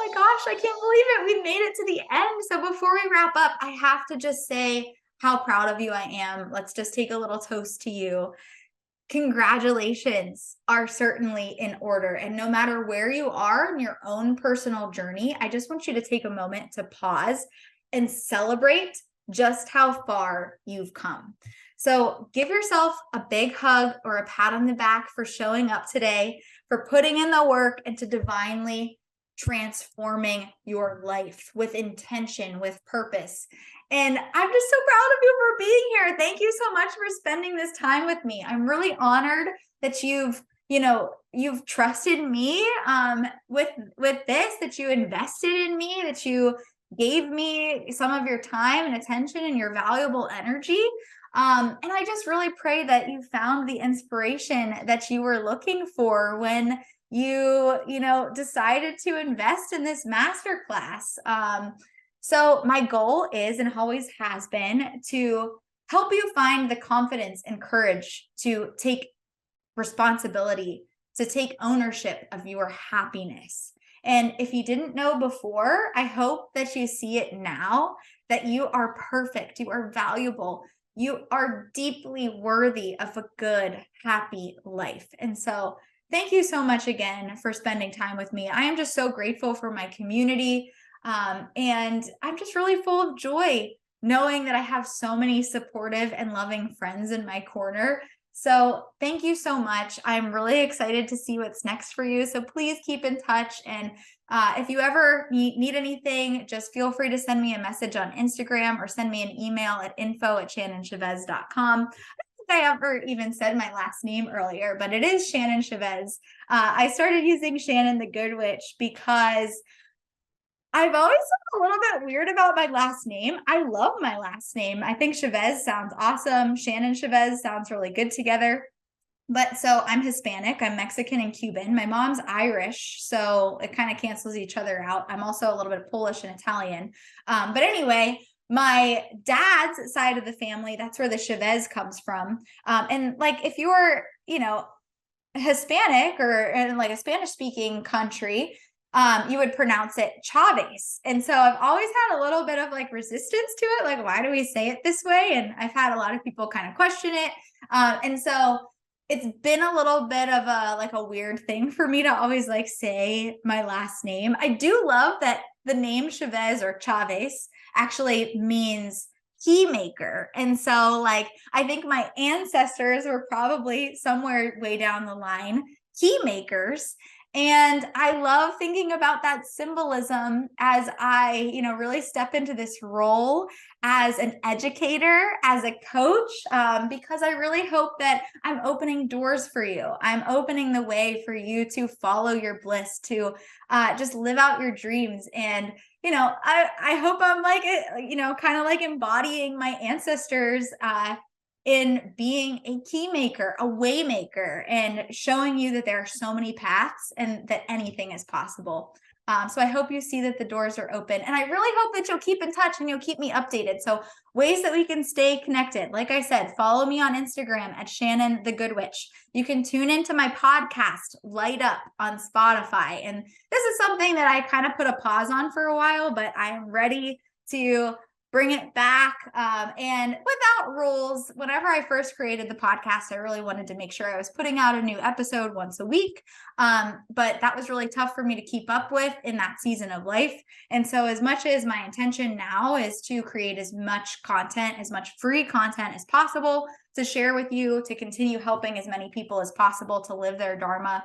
my gosh, I can't believe it. We made it to the end. So before we wrap up, I have to just say how proud of you I am. Let's just take a little toast to you. Congratulations are certainly in order. And no matter where you are in your own personal journey, I just want you to take a moment to pause and celebrate just how far you've come. So give yourself a big hug or a pat on the back for showing up today, for putting in the work, and to divinely transforming your life with intention, with purpose. And I'm just so proud of you for being here. Thank you so much for spending this time with me. I'm really honored that you've trusted me with this, that you invested in me, that you gave me some of your time and attention and your valuable energy. And I just really pray that you found the inspiration that you were looking for when you decided to invest in this masterclass. So my goal is, and always has been, to help you find the confidence and courage to take responsibility, to take ownership of your happiness. And if you didn't know before, I hope that you see it now, that you are perfect, you are valuable, you are deeply worthy of a good, happy life. And so thank you so much again for spending time with me. I am just so grateful for my community. And I'm just really full of joy knowing that I have so many supportive and loving friends in my corner. So thank you so much. I'm really excited to see what's next for you. So please keep in touch. And if you ever need anything, just feel free to send me a message on Instagram or send me an email at info@shannonchavez.com. I don't think I ever even said my last name earlier, but it is Shannon Chavez. I started using Shannon The Good Witch because I've always felt a little bit weird about my last name. I love my last name. I think Chavez sounds awesome. Shannon Chavez sounds really good together. But so I'm Hispanic, I'm Mexican and Cuban. My mom's Irish, so it kind of cancels each other out. I'm also a little bit of Polish and Italian. But anyway, my dad's side of the family, that's where the Chavez comes from. And like if you're, Hispanic or in like a Spanish speaking country, you would pronounce it Chavez. And so I've always had a little bit of like resistance to it. Like, why do we say it this way? And I've had a lot of people kind of question it. And so it's been a little bit of a weird thing for me to always like say my last name. I do love that the name Chavez or Chavez actually means key maker. And so like, I think my ancestors were probably somewhere way down the line key makers. And I love thinking about that symbolism as I, really step into this role as an educator, as a coach, because I really hope that I'm opening doors for you. I'm opening the way for you to follow your bliss, to just live out your dreams. And, I hope I'm like, kind of like embodying my ancestors in being a key maker, a way maker, and showing you that there are so many paths and that anything is possible. So I hope you see that the doors are open. And I really hope that you'll keep in touch and you'll keep me updated. So ways that we can stay connected. Like I said, follow me on Instagram at Shannon The Good Witch. You can tune into my podcast, Light Up, on Spotify. And this is something that I kind of put a pause on for a while, but I am ready to bring it back. And without rules, whenever I first created the podcast, I really wanted to make sure I was putting out a new episode once a week. But that was really tough for me to keep up with in that season of life. And so as much as my intention now is to create as much content, as much free content as possible to share with you, to continue helping as many people as possible to live their Dharma,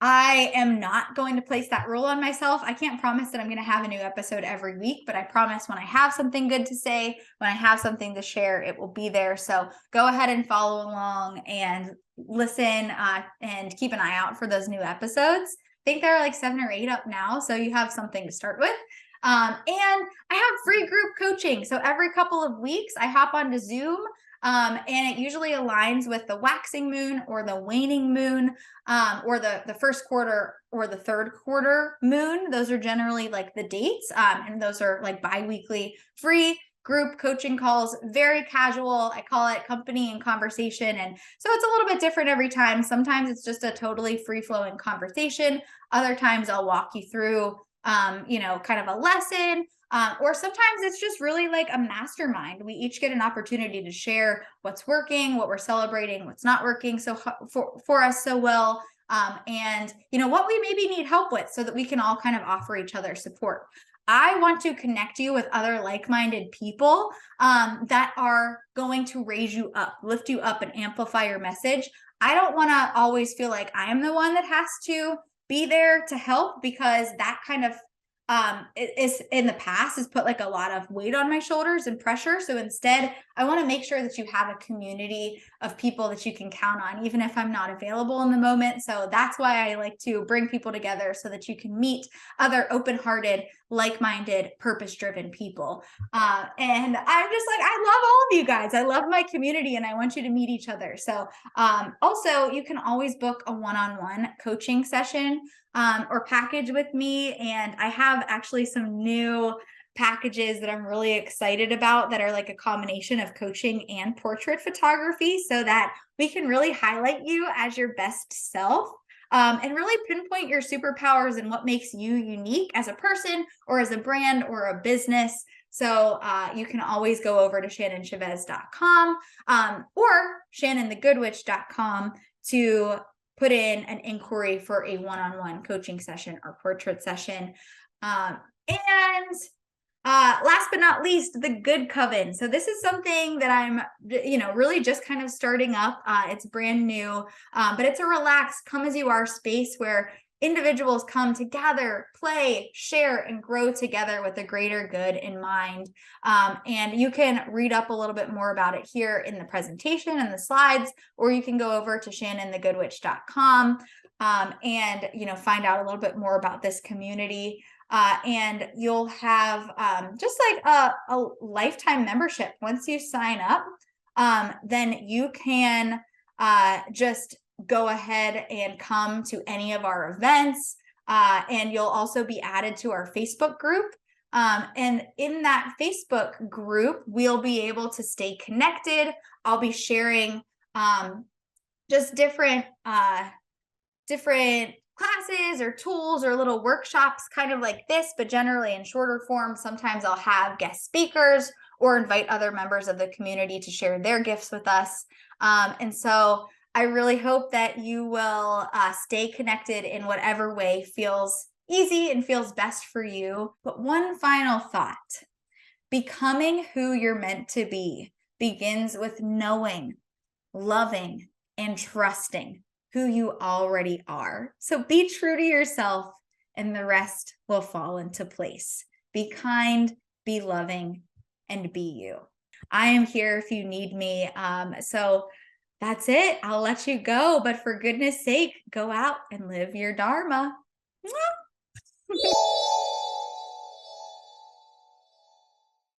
I am not going to place that rule on myself. I can't promise that I'm going to have a new episode every week, but I promise when I have something good to say, when I have something to share, it will be there. So go ahead and follow along and listen and keep an eye out for those new episodes. I think there are like 7 or 8 up now, so you have something to start with. And I have free group coaching. So every couple of weeks, I hop onto Zoom. And it usually aligns with the waxing moon or the waning moon, or the first quarter or the third quarter moon. Those are generally like the dates. And those are like bi-weekly free group coaching calls, very casual. I call it company and conversation. And so it's a little bit different every time. Sometimes it's just a totally free flowing conversation. Other times I'll walk you through, kind of a lesson. Or sometimes it's just really like a mastermind. We each get an opportunity to share what's working, what we're celebrating, what's not working for us so well, and what we maybe need help with, so that we can all kind of offer each other support. I want to connect you with other like-minded people that are going to raise you up, lift you up, and amplify your message. I don't want to always feel like I am the one that has to be there to help, because that kind of is in the past has put like a lot of weight on my shoulders and pressure. So instead, I want to make sure that you have a community of people that you can count on, even if I'm not available in the moment. So that's why I like to bring people together, so that you can meet other open-hearted, like-minded, purpose-driven people. And I'm just like, I love all of you guys. I love my community, and I want you to meet each other. So also, you can always book a one-on-one coaching session or package with me. And I have actually some new packages that I'm really excited about that are like a combination of coaching and portrait photography, so that we can really highlight you as your best self, and really pinpoint your superpowers and what makes you unique as a person or as a brand or a business. So you can always go over to shannonChavez.com or shannonthegoodwitch.com to put in an inquiry for a one-on-one coaching session or portrait session. And last but not least, the Good Coven. So this is something that I'm, really just kind of starting up. It's brand new, but it's a relaxed, come as you are space where individuals come to gather, play, share, and grow together with a greater good in mind. And you can read up a little bit more about it here in the presentation and the slides, or you can go over to shannonthegoodwitch.com and find out a little bit more about this community. And you'll have just like a lifetime membership. Once you sign up, then you can just go ahead and come to any of our events. And you'll also be added to our Facebook group. And in that Facebook group, we'll be able to stay connected. I'll be sharing just different classes or tools or little workshops, kind of like this, but generally in shorter form. Sometimes I'll have guest speakers or invite other members of the community to share their gifts with us. And so I really hope that you will stay connected in whatever way feels easy and feels best for you. But one final thought: becoming who you're meant to be begins with knowing, loving, and trusting who you already are. So be true to yourself, and the rest will fall into place. Be kind, be loving, and be you. I am here if you need me. So that's it. I'll let you go. But for goodness sake, go out and live your Dharma.